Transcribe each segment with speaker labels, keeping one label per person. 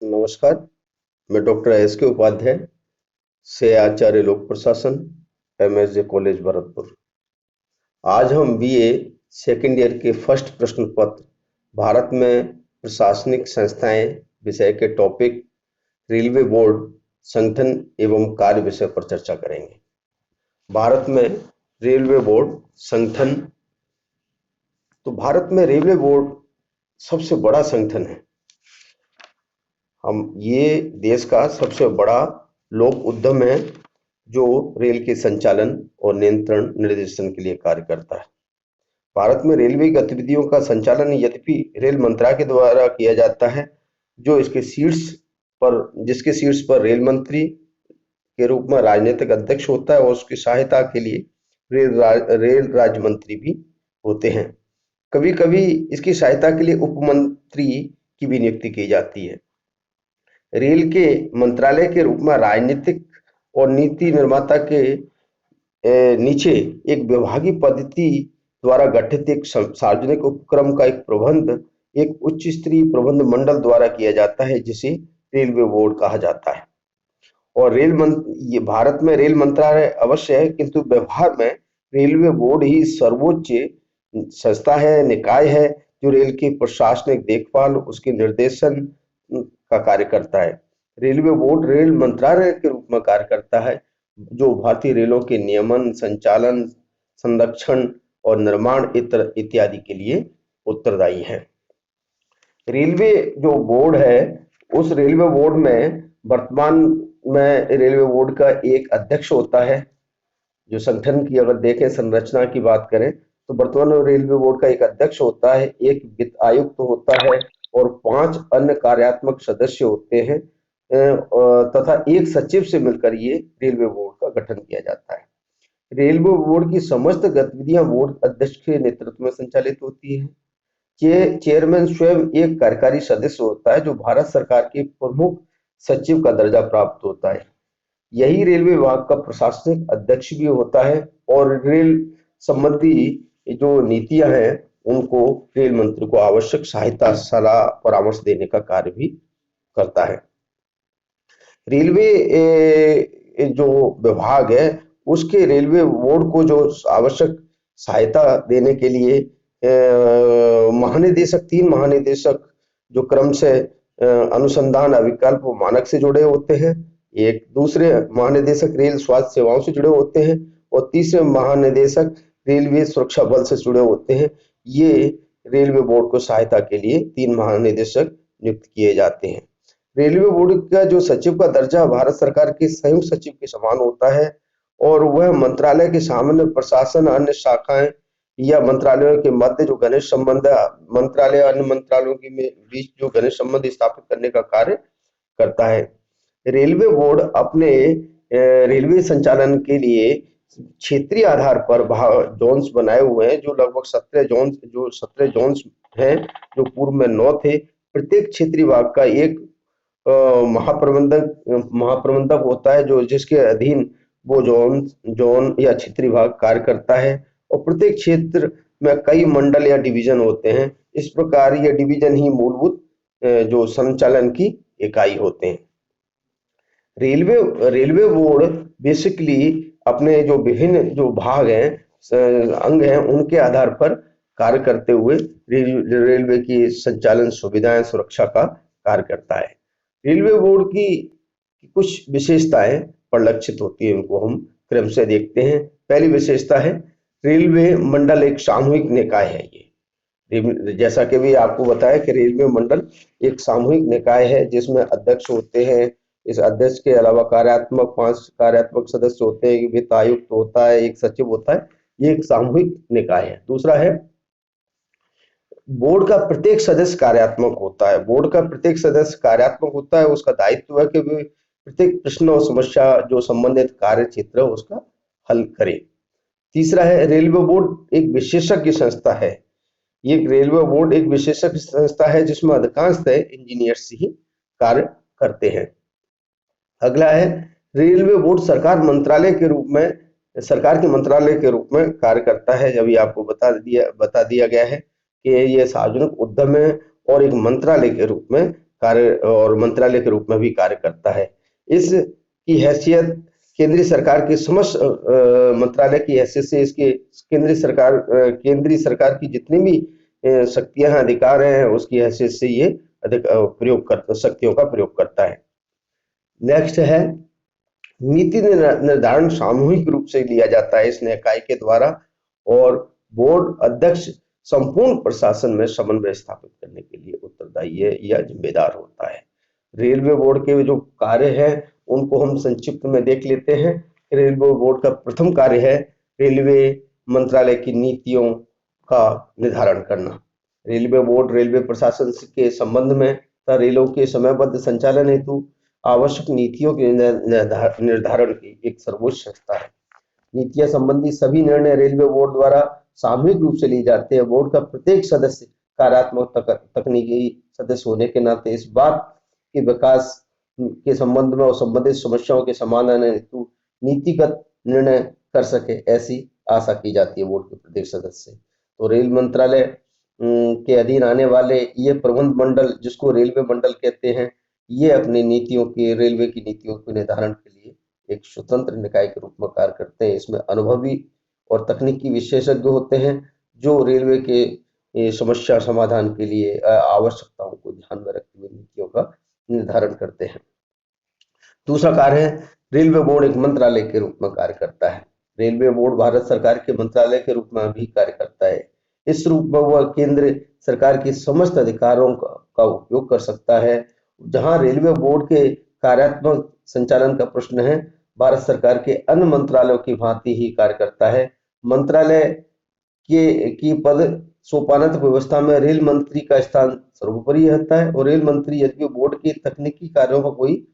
Speaker 1: नमस्कार। मैं doctor S के उपाध्याय से आचार्य लोक प्रशासन MSJ कॉलेज भरतपुर। आज हम BA सेकेंड ईयर के फर्स्ट प्रश्न पत्र भारत में प्रशासनिक संस्थाएं विषय के टॉपिक रेलवे बोर्ड संगठन एवं कार्य विषय पर चर्चा करेंगे। भारत में रेलवे बोर्ड संगठन। तो भारत में रेलवे बोर्ड सबसे बड़ा संगठन है। ये देश का सबसे बड़ा लोक उद्यम है जो रेल के संचालन और नियंत्रण निर्देशन के लिए कार्य करता है। भारत में रेलवे गतिविधियों का संचालन यद्यपि रेल मंत्रालय के द्वारा किया जाता है, जो जिसके शीर्ष पर रेल मंत्री के रूप में राजनीतिक अध्यक्ष होता है और उसकी सहायता के लिए रेल राज्य मंत्री भी होते हैं। कभी कभी इसकी सहायता के लिए उप मंत्री की भी नियुक्ति की जाती है। रेल के मंत्रालय के रूप में राजनीतिक और नीति निर्माता के नीचे एक विभागीय पद्धति द्वारा गठित एक सार्वजनिक उपक्रम का एक प्रबंध एक उच्च स्तरीय प्रबंध मंडल द्वारा किया जाता है, जिसे रेलवे बोर्ड कहा जाता है। और ये भारत में रेल मंत्रालय अवश्य है, किंतु व्यवहार में रेलवे बोर्ड ही सर्वोच्च संस्था है, निकाय है, जो रेल की प्रशासनिक देखभाल, उसके निर्देशन का कार्य करता है। रेलवे बोर्ड रेल मंत्रालय के रूप में कार्य करता है, जो भारतीय रेलों के नियमन, संचालन, संरक्षण और निर्माण इत्यादि के लिए उत्तरदायी है। रेलवे जो बोर्ड है, उस रेलवे बोर्ड में वर्तमान में रेलवे बोर्ड का एक अध्यक्ष होता है। जो संगठन की अगर देखें, संरचना की बात करें, तो वर्तमान में रेलवे बोर्ड का एक अध्यक्ष होता है, एक वित्त आयुक्त होता है और 5 अन्य कार्यात्मक सदस्य होते हैं तथा एक सचिव से मिलकर ये रेलवे बोर्ड का गठन किया जाता है। रेलवे बोर्ड की समस्त गतिविधियां बोर्ड अध्यक्ष के नेतृत्व में संचालित होती है। चेयरमैन स्वयं एक कार्यकारी सदस्य होता है, जो भारत सरकार के प्रमुख सचिव का दर्जा प्राप्त होता है। यही रेलवे विभाग का प्रशासनिक अध्यक्ष भी होता है और रेल संबंधी जो नीतियां हैं उनको रेल मंत्री को आवश्यक सहायता, सलाह, परामर्श देने का कार्य भी करता है। रेलवे जो विभाग है, उसके रेलवे बोर्ड को जो आवश्यक सहायता देने के लिए महानिदेशक, 3 महानिदेशक जो क्रम से अनुसंधान, अभिकल्प, मानक से जुड़े होते हैं। एक दूसरे महानिदेशक रेल स्वास्थ्य सेवाओं से जुड़े होते हैं और तीसरे महानिदेशक रेलवे सुरक्षा बल से जुड़े होते हैं। ये रेलवे बोर्ड को सहायता के लिए 3 महानिदेशक नियुक्त किए जाते हैं। रेलवे बोर्ड का जो सचिव का दर्जा भारत सरकार के संयुक्त सचिव के समान होता है और वह मंत्रालय के सामान्य प्रशासन, अन्य शाखाएं या मंत्रालयों के मध्य जो घनिष्ठ संबंध, मंत्रालय अन्य मंत्रालयों के बीच जो घनिष्ठ संबंध स्थापित करने का कार्य करता है। रेलवे बोर्ड अपने रेलवे संचालन के लिए क्षेत्रीय आधार पर जोन्स बनाए हुए हैं, जो लगभग 17 जोन्स हैं, जो पूर्व में 9 थे। प्रत्येक क्षेत्रीय भाग का एक महाप्रबंधक होता है, जो जिसके अधीन वो जोन या क्षेत्रीय भाग कार्य करता है और प्रत्येक क्षेत्र में कई मंडल या डिवीजन होते हैं। इस प्रकार ये डिवीजन ही मूलभूत जो संचालन की इकाई होते हैं। रेलवे बोर्ड बेसिकली अपने जो विभिन्न जो भाग हैं, अंग हैं, उनके आधार पर कार्य करते हुए रेलवे की संचालन, सुविधाएं, सुरक्षा का कार्य करता है। रेलवे बोर्ड की कुछ विशेषताएं परिलक्षित होती है, उनको हम क्रम से देखते हैं। पहली विशेषता है रेलवे मंडल एक सामूहिक निकाय है। ये जैसा कि भी आपको बताया कि रेलवे मंडल एक सामूहिक निकाय है, जिसमें अध्यक्ष होते हैं। इस अध्यक्ष के अलावा 5 कार्यात्मक सदस्य होते हैं, वित्त आयुक्त होता है, एक सचिव होता है। ये एक सामूहिक निकाय है। दूसरा है बोर्ड का प्रत्येक सदस्य कार्यात्मक होता है। बोर्ड का प्रत्येक सदस्य कार्यात्मक होता है, उसका दायित्व है कि वे प्रत्येक प्रश्न और समस्या जो संबंधित कार्य क्षेत्र है उसका हल करे। तीसरा है रेलवे बोर्ड एक विशेषज्ञ संस्था है। ये रेलवे बोर्ड एक विशेषज्ञ संस्था है, जिसमें अधिकांशतः इंजीनियर्स ही कार्य करते हैं। अगला है रेलवे बोर्ड सरकार के मंत्रालय के रूप में कार्य करता है। जब ये आपको बता दिया गया है कि ये सार्वजनिक उद्यम है और एक मंत्रालय के रूप में कार्य और मंत्रालय के रूप में भी कार्य करता है। इसकी हैसियत केंद्रीय सरकार के समस्त मंत्रालय की हैसियत से इसके केंद्रीय सरकार की जितनी भी शक्तियां हैं, अधिकार हैं, उसकी हैसियत से ये शक्तियों का प्रयोग करता है। नेक्स्ट है नीति निर्धारण सामूहिक रूप से लिया जाता है इस निकाय के द्वारा, और बोर्ड अध्यक्ष संपूर्ण प्रशासन में समन्वय स्थापित करने के लिए उत्तरदायी है या जिम्मेदार होता है। रेलवे बोर्ड के जो कार्य हैं उनको हम संक्षिप्त में देख लेते हैं। रेलवे बोर्ड का प्रथम कार्य है रेलवे मंत्रालय की नीतियों का निर्धारण करना। रेलवे बोर्ड रेलवे प्रशासन के संबंध में तथा रेलों के समयबद्ध संचालन हेतु आवश्यक नीतियों के निर्धारण की एक सर्वोच्च संस्था है। नीतियां संबंधी सभी निर्णय रेलवे बोर्ड द्वारा सामूहिक रूप से लिए जाते हैं। बोर्ड का प्रत्येक सदस्य कार्यात्मक तकनीकी सदस्य होने के नाते इस बात के विकास के संबंध में और संबंधित समस्याओं के समाधान हेतु नीतिगत निर्णय कर सके, ऐसी आशा की जाती है बोर्ड के प्रत्येक सदस्य से। तो रेल मंत्रालय के अधीन आने वाले ये प्रबंध मंडल, जिसको रेलवे मंडल कहते हैं, ये अपनी रेलवे की नीतियों के निर्धारण के लिए एक स्वतंत्र निकाय के रूप में कार्य करते हैं। इसमें अनुभवी और तकनीकी विशेषज्ञ होते हैं जो रेलवे के समस्या समाधान के लिए आवश्यकताओं को ध्यान में रखते हुए नीतियों का निर्धारण करते हैं। दूसरा कार्य है रेलवे बोर्ड एक मंत्रालय के रूप में कार्य करता है। रेलवे बोर्ड भारत सरकार के मंत्रालय के रूप में भी कार्य करता है। इस रूप में वह केंद्र सरकार के समस्त अधिकारों का उपयोग कर सकता है। जहां रेलवे बोर्ड के कार्यात्मक संचालन का प्रश्न है, भारत सरकार के अन्य मंत्रालयों की भांति ही कार्य करता है। मंत्रालय की पद सोपानत्व व्यवस्था में रेल मंत्री का स्थान सर्वोपरि रहता है, और रेल मंत्री यदि बोर्ड के तकनीकी कार्यों का कोई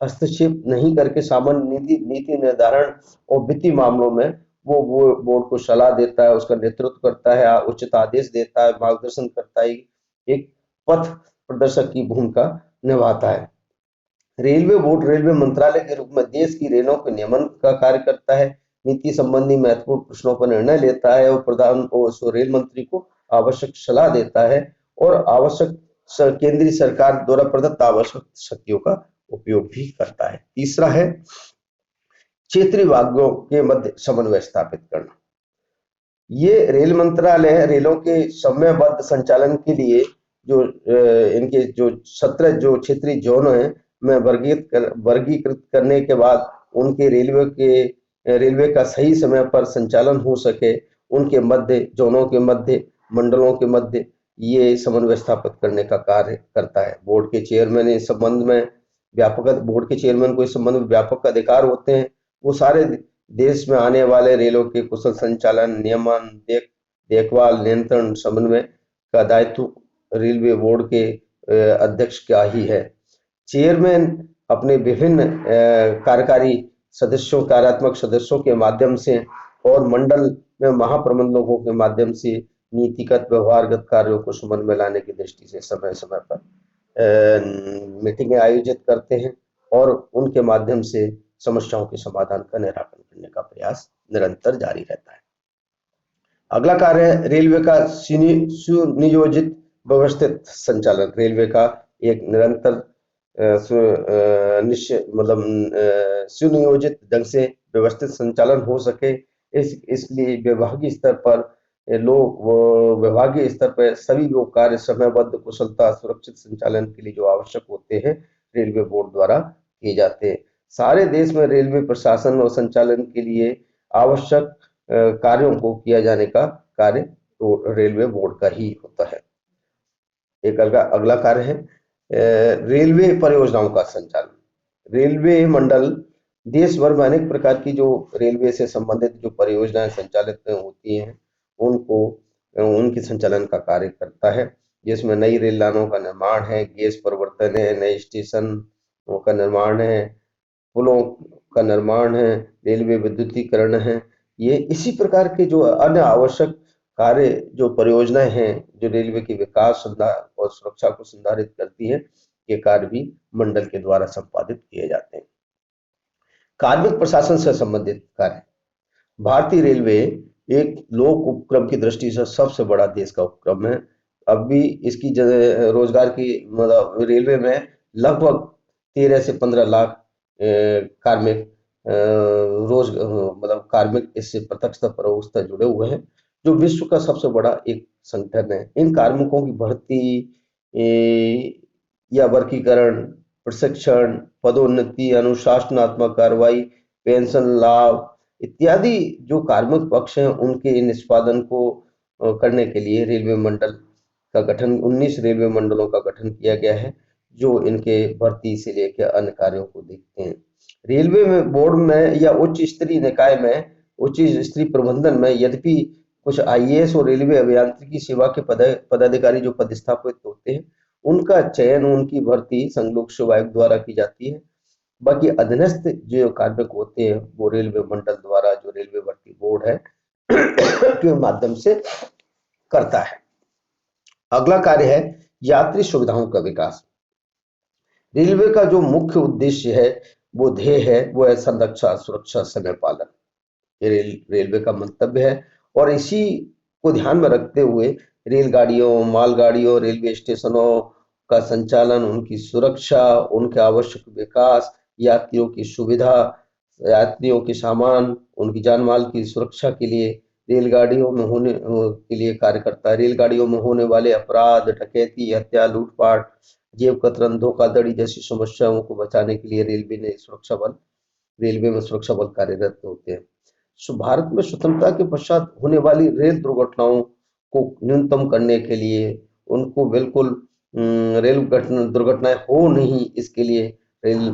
Speaker 1: हस्तक्षेप नहीं करके सामान्य नीति निर्धारण और वित्तीय मामलों में वो बोर्ड को सलाह देता है, उसका नेतृत्व करता है, उचित आदेश देता है, मार्गदर्शन करता है, एक पथ प्रदर्शक की भूमिका निभाता है। रेलवे बोर्ड रेलवे मंत्रालय के रूप में देश की रेलों के नियमन का कार्य करता है, नीति संबंधी महत्वपूर्ण प्रश्नों पर निर्णय लेता है और रेल मंत्री को आवश्यक सलाह देता है और आवश्यक केंद्रीय सरकार द्वारा प्रदत्त आवश्यक शक्तियों का उपयोग भी करता है। तीसरा है क्षेत्रीय विभागों के मध्य समन्वय स्थापित करना। ये रेल मंत्रालय रेलों के समयबद्ध संचालन के लिए जो इनके जो 17 जो क्षेत्रीय जोन है में वर्गीकृत करने के बाद उनके रेलवे का सही समय पर संचालन हो सके, उनके मध्य जोनों के मध्य मंडलों के मध्य ये समन्वय स्थापित करने का कार्य करता है। बोर्ड के चेयरमैन इस संबंध में बोर्ड के चेयरमैन को इस संबंध में व्यापक अधिकार होते हैं। वो सारे देश में आने वाले रेलों के कुशल संचालन, नियमन, देखभाल, नियंत्रण, समन्वय का दायित्व रेलवे बोर्ड के अध्यक्ष का ही है। चेयरमैन अपने विभिन्न कार्यकारी कार्यात्मक सदस्यों के माध्यम से और मंडल में महाप्रबंधकों के माध्यम से नीतिगत व्यवहारगत कार्यों को समन्वय लाने की दृष्टि से समय समय पर मीटिंगें आयोजित करते हैं और उनके माध्यम से समस्याओं के समाधान का निराकरण करने का प्रयास निरंतर जारी रहता है। अगला कार्य है रेलवे का सुनियोजित व्यवस्थित संचालन। रेलवे का एक निरंतर सुनियोजित ढंग से व्यवस्थित संचालन हो सके, इसलिए विभागीय स्तर पर सभी लोग कार्य समयबद्ध, कुशलता, सुरक्षित संचालन के लिए जो आवश्यक होते हैं रेलवे बोर्ड द्वारा किए जाते हैं। सारे देश में रेलवे प्रशासन और संचालन के लिए आवश्यक कार्यों को किया जाने का कार्य तो रेलवे बोर्ड का ही होता है। एक अगला कार्य है रेलवे परियोजनाओं का संचालन। रेलवे मंडल देश भर में अनेक प्रकार की जो रेलवे से संबंधित जो परियोजनाएं संचालित होती हैं उनके संचालन का कार्य करता है, जिसमें नई रेल लाइनों का निर्माण है, गेज परिवर्तन है, नए स्टेशनों का निर्माण है, पुलों का निर्माण है, रेलवे विद्युतीकरण है। ये इसी प्रकार के जो अन्य आवश्यक कार्य जो परियोजनाएं हैं जो रेलवे के विकास और सुरक्षा को संधारित करती है, ये कार्य भी मंडल के द्वारा संपादित किए जाते हैं। कार्मिक प्रशासन से संबंधित कार्य। भारतीय रेलवे एक लोक उपक्रम की दृष्टि से सबसे बड़ा देश का उपक्रम है अब भी इसकी रोजगार की मतलब रेलवे में लगभग 13 से 15 लाख कार्मिक मतलब कार्मिक इससे प्रत्यक्ष परोक्षतः जुड़े हुए हैं, जो विश्व का सबसे बड़ा एक संगठन है। इन कार्मिकों की भर्ती या वर्गीकरण, प्रशिक्षण, पदोन्नति, अनुशासनात्मक कार्रवाई, पेंशन लाभ इत्यादि जो कार्मिक पक्ष हैं उनके निष्पादन को करने के लिए रेलवे मंडल का गठन 19 रेलवे मंडलों का गठन किया गया है, जो इनके भर्ती से लेकर अन्य कार्यों को देखते हैं। रेलवे में बोर्ड में या उच्च स्तरीय निकाय में, उच्च स्तरीय प्रबंधन में यद्यपि कुछ आईएएस और रेलवे अभियांत्रिकी सेवा के पदाधिकारी जो पदस्थापित होते हैं, उनका चयन, उनकी भर्ती संघ लोक सेवा आयोग द्वारा की जाती है। बाकी अधीनस्थ जो कार्मिक होते हैं वो रेलवे मंडल द्वारा, जो रेलवे भर्ती बोर्ड है के माध्यम से करता है। अगला कार्य है यात्री सुविधाओं का विकास। रेलवे का जो मुख्य उद्देश्य है, वो ध्येय है, वो है संरक्षा, सुरक्षा, समय पालन। ये रेलवे का मंतव्य है और इसी को ध्यान में रखते हुए रेलगाड़ियों, मालगाड़ियों, रेलवे स्टेशनों का संचालन, उनकी सुरक्षा, उनके आवश्यक विकास, यात्रियों की सुविधा, यात्रियों के सामान, उनकी जान माल की सुरक्षा के लिए रेलगाड़ियों में होने के लिए कार्य करता है। रेलगाड़ियों में होने वाले अपराध, डकैती, हत्या, लूटपाट, जेब कतरन, धोखाधड़ी जैसी समस्याओं को बचाने के लिए रेलवे में सुरक्षा बल कार्यरत होते हैं। भारत में स्वतंत्रता के पश्चात होने वाली रेल दुर्घटनाओं को न्यूनतम करने के लिए, उनको बिल्कुल रेल दुर्घटनाएं हो नहीं, इसके लिए रेल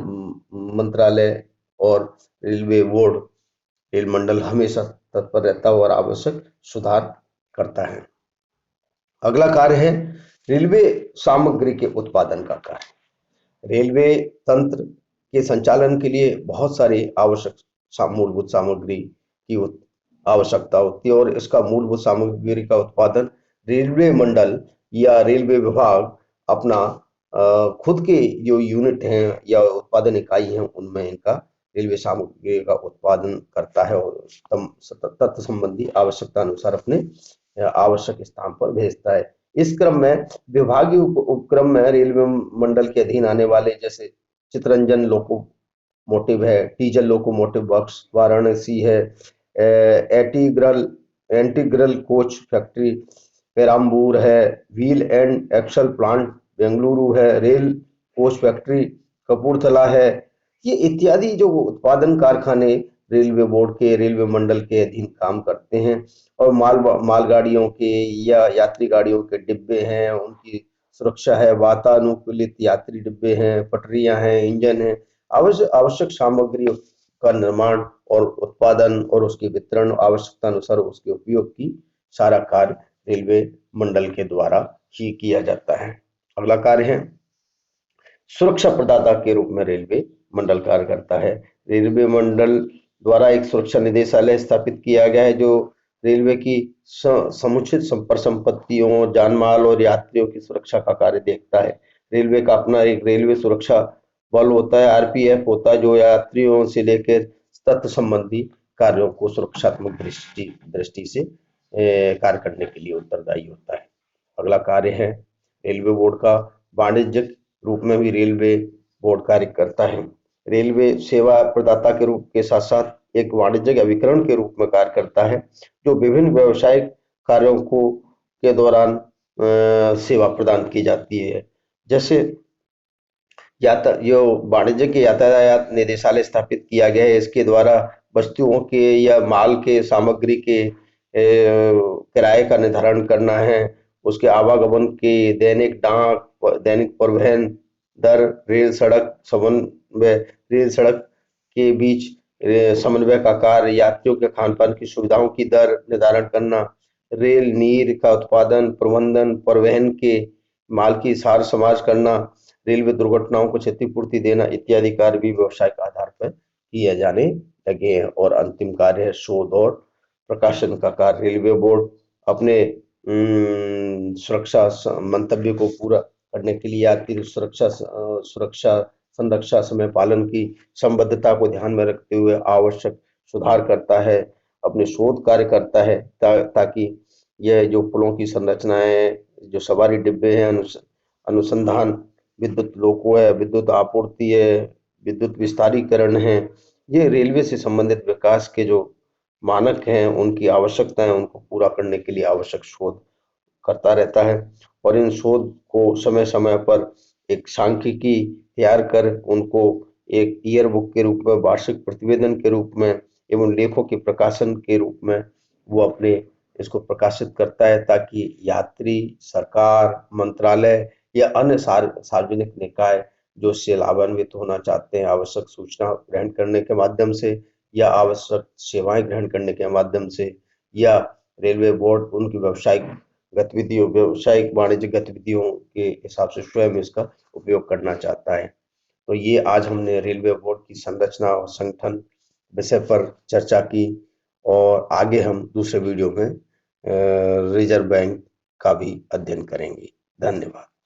Speaker 1: मंत्रालय और रेलवे बोर्ड, रेल मंडल हमेशा तत्पर रहता है और आवश्यक सुधार करता है। अगला कार्य है रेलवे सामग्री के उत्पादन का कार्य। रेलवे तंत्र के संचालन के लिए बहुत सारी आवश्यक मूलभूत सामग्री की आवश्यकता होती है और इसका मूलभूत सामग्री का उत्पादन रेलवे मंडल या रेलवे विभाग अपना खुद के जो यूनिट हैं या उत्पादन इकाई हैं उनमें इनका रेलवे सामग्री का उत्पादन करता है और तत्व संबंधी आवश्यकता अनुसार अपने आवश्यक स्थान पर भेजता है। इस क्रम में विभागीय उपक्रम में रेलवे मंडल के अधीन आने वाले जैसे चितरंजन लोकोमोटिव है, डीजल लोकोमोटिव वर्क्स वाराणसी है, एंटीग्रल कोच फैक्ट्री पेराम्बूर है, wheel and axle plant Bengaluru है, रेल कोच फैक्ट्री कपूरथला है। ये इत्यादि जो उत्पादन कारखाने रेलवे बोर्ड के, रेलवे मंडल के अधीन काम करते हैं और मालगाड़ियों के या यात्री गाड़ियों के डिब्बे हैं, उनकी सुरक्षा है, वातानुकूलित यात्री डिब्बे हैं, पटरियां हैं, इंजन है, आवश्यक सामग्री का निर्माण और उत्पादन और उसके वितरण, आवश्यकता अनुसार उसके उपयोग की सारा कार्य रेलवे मंडल के द्वारा ही किया जाता है। अगला कार्य है सुरक्षा प्रदाता के रूप में रेलवे मंडल कार्य करता है। रेलवे मंडल द्वारा एक सुरक्षा निदेशालय स्थापित किया गया है जो रेलवे की समुचित संपत्तियों, जानमाल और यात्रियों की सुरक्षा का कार्य देखता है। रेलवे का अपना एक रेलवे सुरक्षा बल होता है, आरपीएफ होता है, जो यात्रियों से लेकर तत्व संबंधी कार्यों को सुरक्षात्मक दृष्टि से कार्य करने के लिए उत्तरदायी होता है। अगला कार्य है रेलवे बोर्ड का वाणिज्यिक रूप में भी रेलवे बोर्ड कार्य करता है। रेलवे सेवा प्रदाता के रूप के साथ साथ एक वाणिज्यिक अभिकरण के रूप में कार्य करता है, जो विभिन्न व्यावसायिक कार्यों को के दौरान सेवा प्रदान की जाती है। जैसे जो वाणिज्य के यातायात निदेशालय स्थापित किया गया है, इसके द्वारा वस्तुओं के या माल के सामग्री के किराए का निर्धारण करना है, उसके आवागमन के दैनिक दैनिक परिवहन दर, रेल सड़क के बीच समन्वय का कार्य, यात्रियों के खान पान की सुविधाओं की दर निर्धारण करना, रेल नीर का उत्पादन, प्रबंधन, परिवहन के माल की सार समाज करना, रेलवे दुर्घटनाओं को क्षतिपूर्ति देना इत्यादि कार्य भी व्यवसायिक आधार पर किए जाने लगे हैं। और अंतिम कार्य है शोध और प्रकाशन का कार्य। रेलवे बोर्ड अपने सुरक्षा मंतव्य को पूरा करने के लिए यात्री सुरक्षा संरक्षा समय पालन की संबद्धता को ध्यान में रखते हुए आवश्यक सुधार करता है, अपने शोध कार्य करता है ताकि यह जो पुलों की संरचनाएं, जो सवारी डिब्बे हैं, अनुसंधान, विद्युत लोको है, विद्युत आपूर्ति है, विद्युत विस्तारीकरण है, ये रेलवे से संबंधित विकास के जो मानक हैं, उनकी आवश्यकताएं, उनको पूरा करने के लिए आवश्यक शोध करता रहता है और इन शोध को समय समय पर एक सांख्यिकी तैयार कर उनको एक ईयर बुक के रूप में, वार्षिक प्रतिवेदन के रूप में एवं लेखों के प्रकाशन के रूप में वो अपने इसको प्रकाशित करता है, ताकि यात्री, सरकार, मंत्रालय या अन्य सार्वजनिक निकाय जो इससे लाभान्वित होना चाहते हैं, आवश्यक सूचना ग्रहण करने के माध्यम से या आवश्यक सेवाएं ग्रहण करने के माध्यम से, या रेलवे बोर्ड उनकी व्यावसायिक वाणिज्यिक गतिविधियों के हिसाब से स्वयं इसका उपयोग करना चाहता है। तो ये आज हमने रेलवे बोर्ड की संरचना और संगठन विषय पर चर्चा की और आगे हम दूसरे वीडियो में रिजर्व बैंक का भी अध्ययन करेंगे। धन्यवाद।